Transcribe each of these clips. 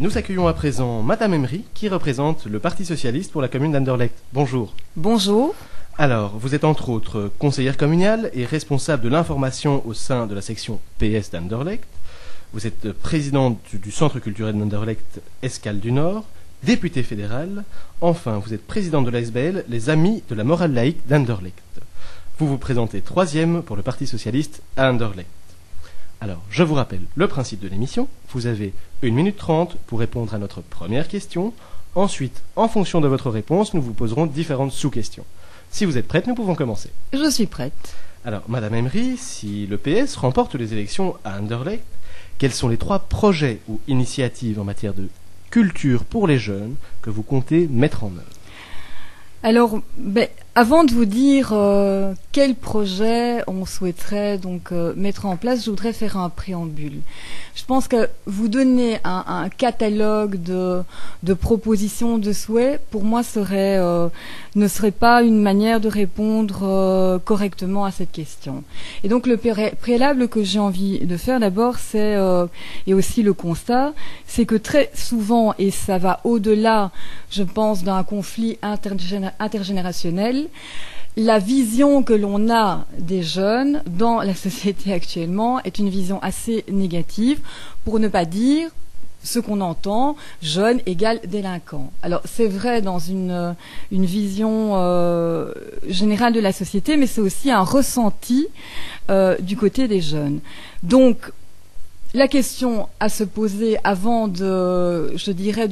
Nous accueillons à présent Madame Emery, qui représente le Parti Socialiste pour la commune d'Anderlecht. Bonjour. Bonjour. Alors, vous êtes entre autres conseillère communale et responsable de l'information au sein de la section PS d'Anderlecht. Vous êtes présidente du Centre culturel d'Anderlecht Escale du Nord, députée fédérale. Enfin, vous êtes présidente de l'ASBL Les Amis de la morale laïque d'Anderlecht. Vous vous présentez troisième pour le Parti Socialiste à Anderlecht. Alors, je vous rappelle le principe de l'émission. Vous avez 1 minute 30 pour répondre à notre première question. Ensuite, en fonction de votre réponse, nous vous poserons différentes sous-questions. Si vous êtes prête, nous pouvons commencer. Je suis prête. Alors, Madame Emery, si le PS remporte les élections à Anderlecht, quels sont les 3 projets ou initiatives en matière de culture pour les jeunes que vous comptez mettre en œuvre? Alors, avant de vous dire quel projet on souhaiterait donc mettre en place, je voudrais faire un préambule. Je pense que vous donner un catalogue de propositions, de souhaits, pour moi ne serait pas une manière de répondre correctement à cette question. Et donc le préalable que j'ai envie de faire d'abord, et aussi le constat, c'est que très souvent, et ça va au-delà, je pense, d'un conflit intergénérationnel, la vision que l'on a des jeunes dans la société actuellement est une vision assez négative, pour ne pas dire ce qu'on entend, jeune égale délinquant. Alors c'est vrai dans une vision générale de la société, mais c'est aussi un ressenti du côté des jeunes. Donc la question à se poser avant de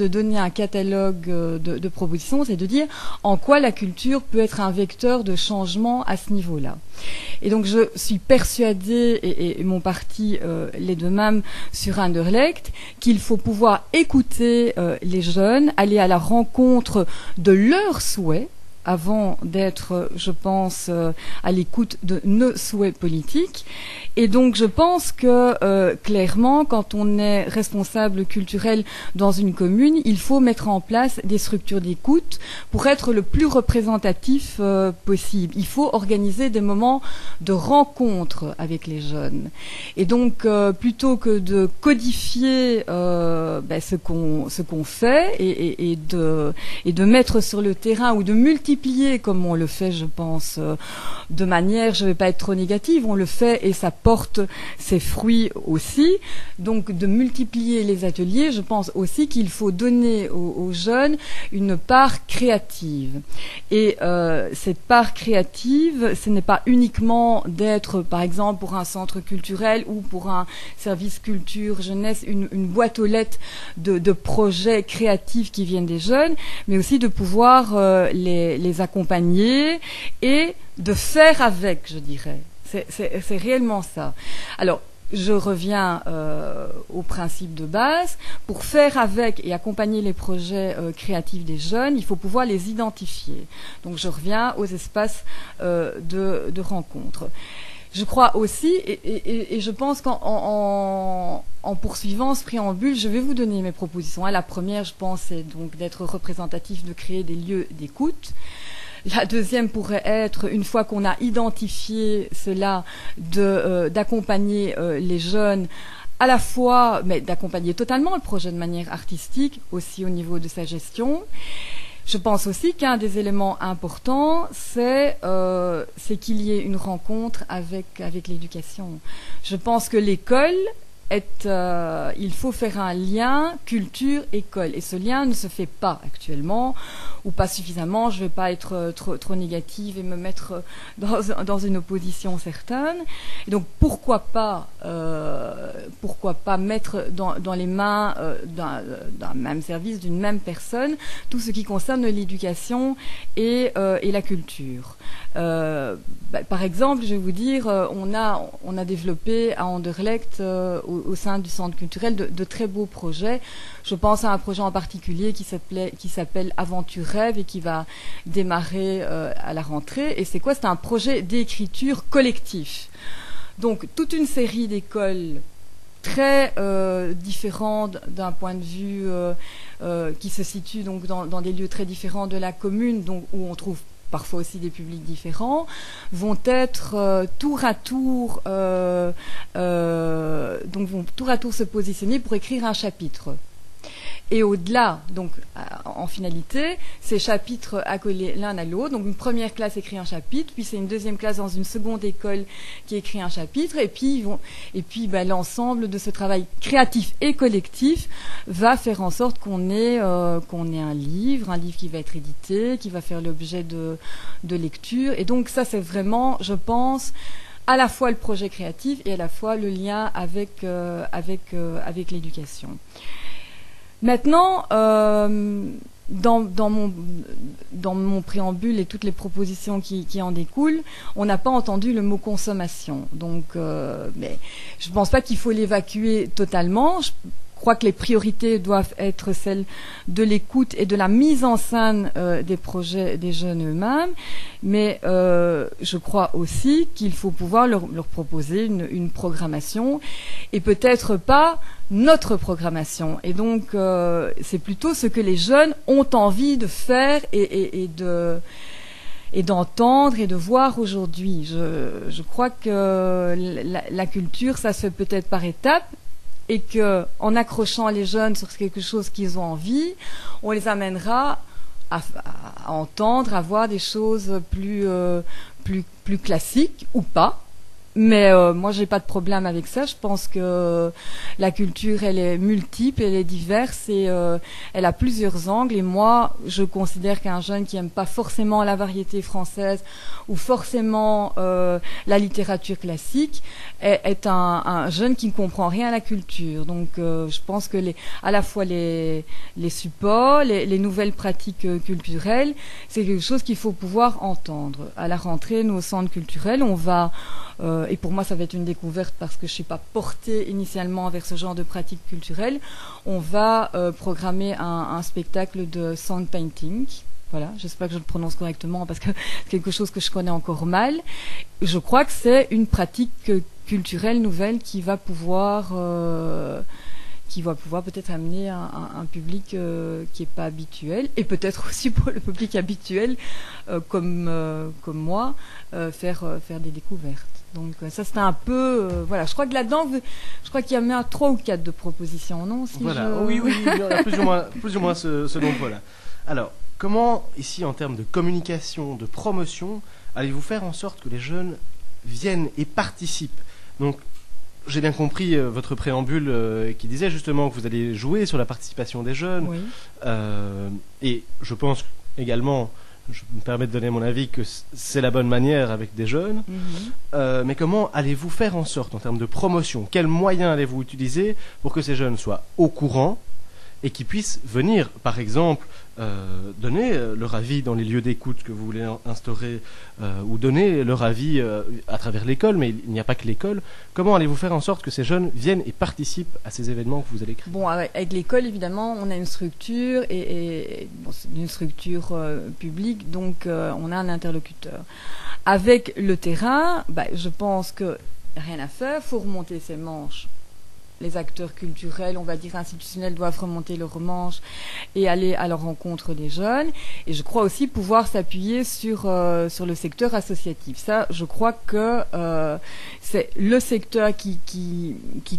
donner un catalogue de propositions, c'est de dire en quoi la culture peut être un vecteur de changement à ce niveau-là. Et donc je suis persuadée, et mon parti l'est de même sur Anderlecht, qu'il faut pouvoir écouter les jeunes, aller à la rencontre de leurs souhaits, avant d'être, je pense, à l'écoute de nos souhaits politiques. Et donc, je pense que, clairement, quand on est responsable culturel dans une commune, il faut mettre en place des structures d'écoute pour être le plus représentatif possible. Il faut organiser des moments de rencontre avec les jeunes. Et donc, plutôt que de codifier ce qu'on fait et de mettre sur le terrain ou de multiplier comme on le fait, je pense, de manière, je ne vais pas être trop négative, on le fait et ça porte ses fruits aussi. Donc de multiplier les ateliers, je pense aussi qu'il faut donner aux jeunes une part créative. Et cette part créative, ce n'est pas uniquement d'être, par exemple, pour un centre culturel ou pour un service culture jeunesse, une boîte aux lettres de projets créatifs qui viennent des jeunes, mais aussi de pouvoir les accompagner et de faire avec, je dirais. C'est réellement ça. Alors, je reviens au principe de base. Pour faire avec et accompagner les projets créatifs des jeunes, il faut pouvoir les identifier. Donc, je reviens aux espaces de rencontre. Je crois aussi, et je pense qu'en poursuivant ce préambule, je vais vous donner mes propositions. La première, je pense, c'est donc d'être représentatif, de créer des lieux d'écoute. La deuxième pourrait être, une fois qu'on a identifié cela, d'accompagner les jeunes à la fois, mais d'accompagner totalement le projet de manière artistique, aussi au niveau de sa gestion. Je pense aussi qu'un des éléments importants, c'est qu'il y ait une rencontre avec l'éducation. Je pense que l'école il faut faire un lien culture-école. Et ce lien ne se fait pas actuellement, ou pas suffisamment. Je ne vais pas être trop négative et me mettre dans une opposition certaine. Et donc pourquoi pas mettre dans les mains d'un même service, d'une même personne, tout ce qui concerne l'éducation et la culture. Par exemple, je vais vous dire, on a développé à Anderlecht au sein du centre culturel de très beaux projets. Je pense à un projet en particulier qui s'appelle Aventure Rêve et qui va démarrer à la rentrée. Et c'est quoi? C'est un projet d'écriture collectif. Donc toute une série d'écoles très différentes d'un point de vue qui se situent donc dans des lieux très différents de la commune, donc où on trouve parfois aussi des publics différents, vont être tour à tour se positionner pour écrire un chapitre. Et au-delà, donc en finalité, ces chapitres accolés l'un à l'autre. Donc une première classe écrit un chapitre, puis c'est une deuxième classe dans une seconde école qui écrit un chapitre, et puis l'ensemble de ce travail créatif et collectif va faire en sorte qu'on ait un livre qui va être édité, qui va faire l'objet de lecture. Et donc ça, c'est vraiment, je pense, à la fois le projet créatif et à la fois le lien avec l'éducation. Maintenant, dans mon préambule et toutes les propositions qui en découlent, on n'a pas entendu le mot consommation. Donc, mais je ne pense pas qu'il faut l'évacuer totalement. Je crois que les priorités doivent être celles de l'écoute et de la mise en scène des projets des jeunes eux-mêmes, mais je crois aussi qu'il faut pouvoir leur proposer une programmation, et peut-être pas notre programmation. Et donc, c'est plutôt ce que les jeunes ont envie de faire et d'entendre et de voir aujourd'hui. Je crois que la culture, ça se fait peut-être par étapes, et que en accrochant les jeunes sur quelque chose qu'ils ont envie, on les amènera à entendre, à voir des choses plus classiques ou pas. Mais moi, j'ai pas de problème avec ça. Je pense que la culture, elle est multiple, elle est diverse, et elle a plusieurs angles. Et moi, je considère qu'un jeune qui aime pas forcément la variété française ou forcément la littérature classique est un jeune qui ne comprend rien à la culture. Donc, je pense que à la fois les supports, les nouvelles pratiques culturelles, c'est quelque chose qu'il faut pouvoir entendre. À la rentrée, nous, au centre culturel, on va et pour moi, ça va être une découverte parce que je ne suis pas portée initialement vers ce genre de pratiques culturelles. On va programmer un spectacle de sound painting. Voilà, j'espère que je le prononce correctement parce que c'est quelque chose que je connais encore mal. Je crois que c'est une pratique culturelle nouvelle qui va pouvoir peut-être amener un public qui n'est pas habituel, et peut-être aussi pour le public habituel comme moi, faire des découvertes. Donc ça, c'était un peu... voilà, je crois que là-dedans, je crois qu'il y a même 3 ou 4 de propositions, non si Voilà, oui, il y en a plus ou moins ce nombre-là. Alors, comment, ici, en termes de communication, de promotion, allez-vous faire en sorte que les jeunes viennent et participent? Donc, j'ai bien compris votre préambule qui disait justement que vous allez jouer sur la participation des jeunes. Oui. Et je pense également, je me permets de donner mon avis, que c'est la bonne manière avec des jeunes. Mm-hmm. Mais comment allez-vous faire en sorte, en termes de promotion, quels moyens allez-vous utiliser pour que ces jeunes soient au courant et qu'ils puissent venir, par exemple, donner leur avis dans les lieux d'écoute que vous voulez instaurer, ou donner leur avis à travers l'école, mais il n'y a pas que l'école. Comment allez-vous faire en sorte que ces jeunes viennent et participent à ces événements que vous allez créer? Bon, avec l'école, évidemment, on a une structure, et c'est une structure publique, donc on a un interlocuteur. Avec le terrain, je pense que rien à faire, il faut remonter ses manches. Les acteurs culturels, on va dire institutionnels, doivent remonter leurs manches et aller à la rencontre des jeunes. Et je crois aussi pouvoir s'appuyer sur le secteur associatif. Ça, je crois que c'est le secteur qui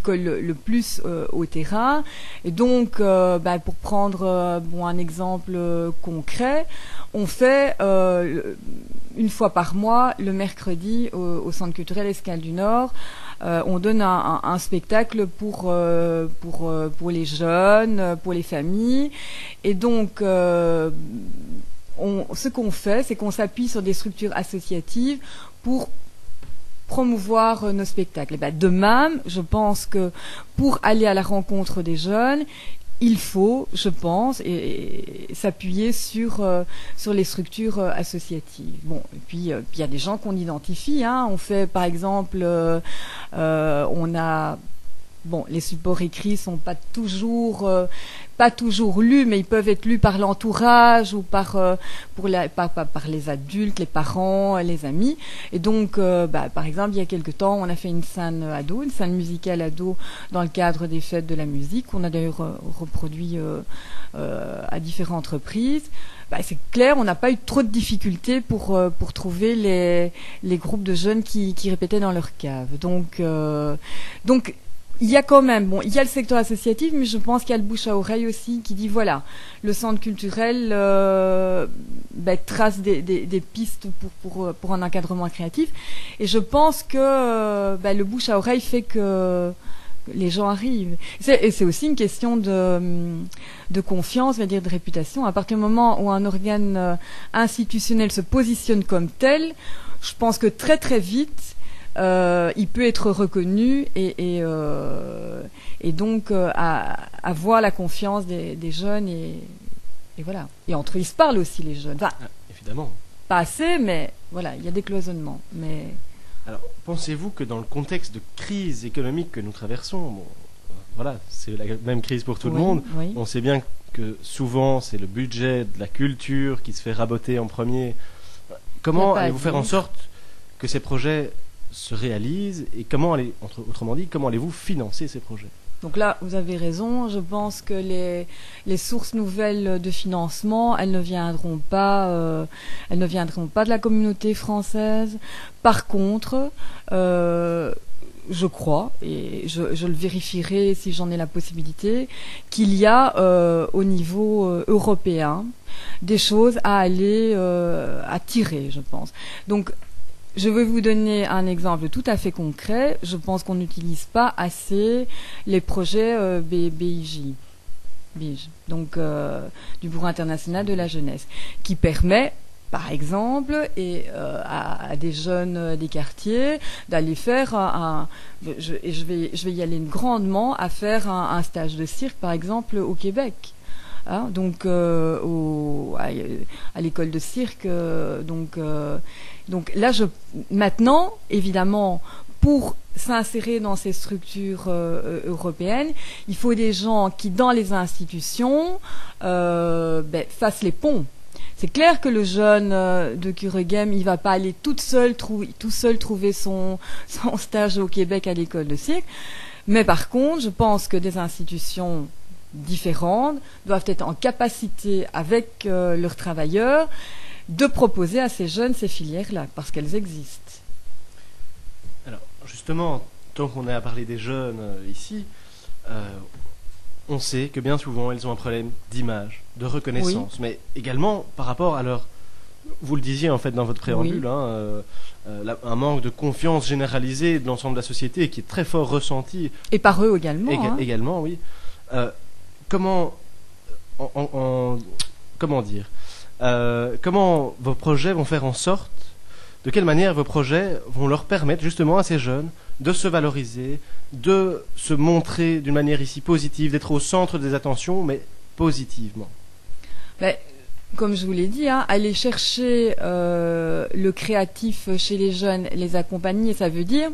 colle le plus au terrain. Et donc, pour prendre un exemple concret, on fait une fois par mois, le mercredi, au Centre culturel Escale du Nord, on donne un spectacle pour les jeunes, pour les familles. Et donc, ce qu'on fait, c'est qu'on s'appuie sur des structures associatives pour promouvoir nos spectacles. Et de même, je pense que pour aller à la rencontre des jeunes, il faut, je pense, et s'appuyer sur les structures associatives. Bon, et puis il y a des gens qu'on identifie. On fait, par exemple, on a... Bon, les supports écrits sont pas toujours lus, mais ils peuvent être lus par l'entourage ou par les adultes, les parents, les amis. Et donc, par exemple, il y a quelque temps, on a fait une scène ado, une scène musicale ado dans le cadre des fêtes de la musique. On a d'ailleurs reproduit à différentes reprises. C'est clair, on n'a pas eu trop de difficultés pour trouver les groupes de jeunes qui répétaient dans leur cave. Donc il y a quand même, il y a le secteur associatif, mais je pense qu'il y a le bouche à oreille aussi qui dit voilà, le centre culturel trace des pistes pour un encadrement créatif. Et je pense que le bouche à oreille fait que les gens arrivent. Et c'est aussi une question de confiance, on va dire de réputation. À partir du moment où un organe institutionnel se positionne comme tel, je pense que très très vite, il peut être reconnu et donc avoir la confiance des jeunes et voilà. Et entre eux, ils se parlent aussi, les jeunes. Enfin, évidemment. Pas assez, mais voilà, il y a des cloisonnements. Mais... Alors, pensez-vous que dans le contexte de crise économique que nous traversons, voilà, c'est la même crise pour tout le monde, on sait bien que souvent c'est le budget de la culture qui se fait raboter en premier. Comment allez-vous faire en sorte que ces projets se réalisent et autrement dit, comment allez-vous financer ces projets? Donc là, vous avez raison. Je pense que les sources nouvelles de financement, elles ne viendront pas de la communauté française. Par contre, je crois, et je le vérifierai si j'en ai la possibilité, qu'il y a au niveau européen des choses à aller à tirer, je pense. Donc, je vais vous donner un exemple tout à fait concret. Je pense qu'on n'utilise pas assez les projets BIJ, donc du Bureau international de la jeunesse, qui permet, par exemple, à des jeunes des quartiers d'aller faire je vais y aller grandement, à faire un stage de cirque, par exemple, au Québec. Hein, donc à l'école de cirque, donc là, maintenant, évidemment, pour s'insérer dans ces structures européennes, il faut des gens qui, dans les institutions, fassent les ponts. C'est clair que le jeune de Kuregem, il va pas aller tout seul trouver son stage au Québec à l'école de cirque. Mais par contre, je pense que des institutions différentes doivent être en capacité, avec leurs travailleurs, de proposer à ces jeunes ces filières-là, parce qu'elles existent. Alors, justement, tant qu'on est à parler des jeunes ici, on sait que bien souvent, ils ont un problème d'image, de reconnaissance, mais également par rapport à leur... Vous le disiez en fait dans votre préambule, un manque de confiance généralisée de l'ensemble de la société qui est très fort ressenti. Et par eux également. Également, oui. Comment dire comment vos projets vont faire en sorte, de quelle manière vos projets vont leur permettre justement à ces jeunes de se valoriser, de se montrer d'une manière ici positive, d'être au centre des attentions, mais positivement? Comme je vous l'ai dit, aller chercher le créatif chez les jeunes, les accompagner, ça veut dire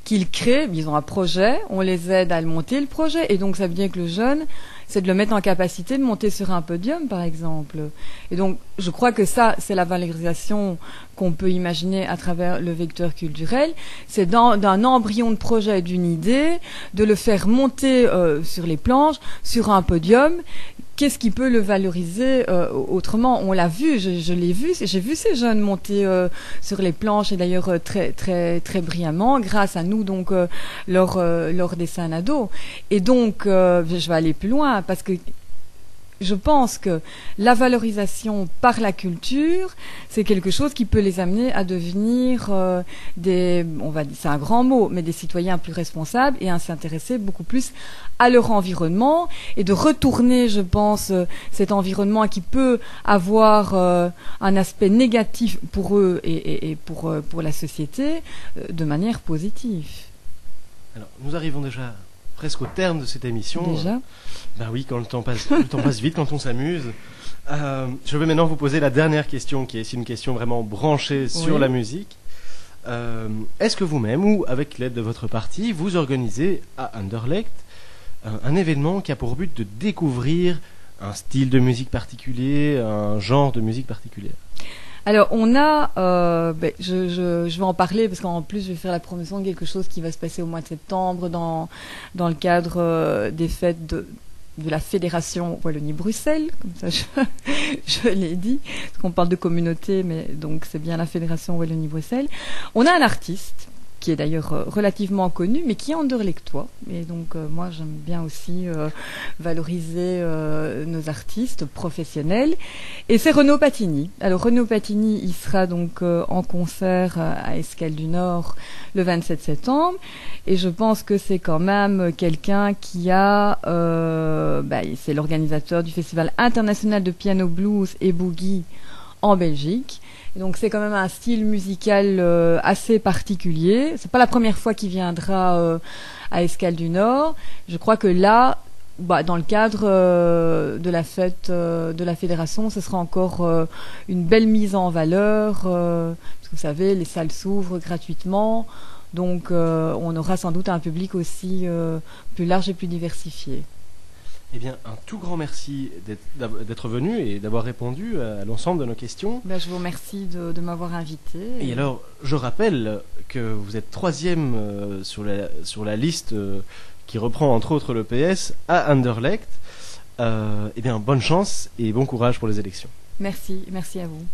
qu'ils créent, ils ont un projet, on les aide à le monter, le projet, et donc ça veut dire que le jeune, c'est de le mettre en capacité de monter sur un podium, par exemple. Et donc, je crois que ça, c'est la valorisation qu'on peut imaginer à travers le vecteur culturel. C'est d'un embryon de projet, d'une idée, de le faire monter sur les planches, sur un podium. Qu'est-ce qui peut le valoriser autrement? On l'a vu, je l'ai vu, j'ai vu ces jeunes monter sur les planches, et d'ailleurs très très très brillamment, grâce à nous, donc lors des scènes ados. Et donc je vais aller plus loin, parce que je pense que la valorisation par la culture, c'est quelque chose qui peut les amener à devenir on va dire, c'est un grand mot, mais des citoyens plus responsables, et à s'intéresser beaucoup plus à leur environnement, et de retourner, je pense, cet environnement qui peut avoir un aspect négatif pour eux et pour la société, de manière positive. Alors, nous arrivons déjà presque au terme de cette émission. Déjà ? Ben oui, quand le temps passe vite, quand on s'amuse. Je vais maintenant vous poser la dernière question, qui est une question vraiment branchée sur la musique. Est-ce que vous-même, ou avec l'aide de votre parti, vous organisez à Anderlecht un événement qui a pour but de découvrir un style de musique particulier, un genre de musique particulière? Alors, on a, je vais en parler parce qu'en plus, je vais faire la promotion de quelque chose qui va se passer au mois de septembre dans le cadre des fêtes de la Fédération Wallonie-Bruxelles, comme ça je l'ai dit, parce qu'on parle de communauté, mais donc c'est bien la Fédération Wallonie-Bruxelles. On a un artiste qui est d'ailleurs relativement connu, mais qui est anderlechtois. Et donc moi j'aime bien aussi valoriser nos artistes professionnels. Et c'est Renaud Patigny. Alors Renaud Patigny, il sera donc en concert à Escale du Nord le 27 septembre. Et je pense que c'est quand même quelqu'un qui a... c'est l'organisateur du Festival international de piano blues et boogie en Belgique. Et donc c'est quand même un style musical assez particulier. C'est pas la première fois qu'il viendra à Escale du Nord. Je crois que là, dans le cadre de la fête de la fédération, ce sera encore une belle mise en valeur. Parce que vous savez, les salles s'ouvrent gratuitement. Donc on aura sans doute un public aussi plus large et plus diversifié. Eh bien, un tout grand merci d'être venu et d'avoir répondu à l'ensemble de nos questions. Je vous remercie de m'avoir invité. Et alors, je rappelle que vous êtes 3e sur la liste qui reprend entre autres le PS à Anderlecht. Eh bien, bonne chance et bon courage pour les élections. Merci à vous.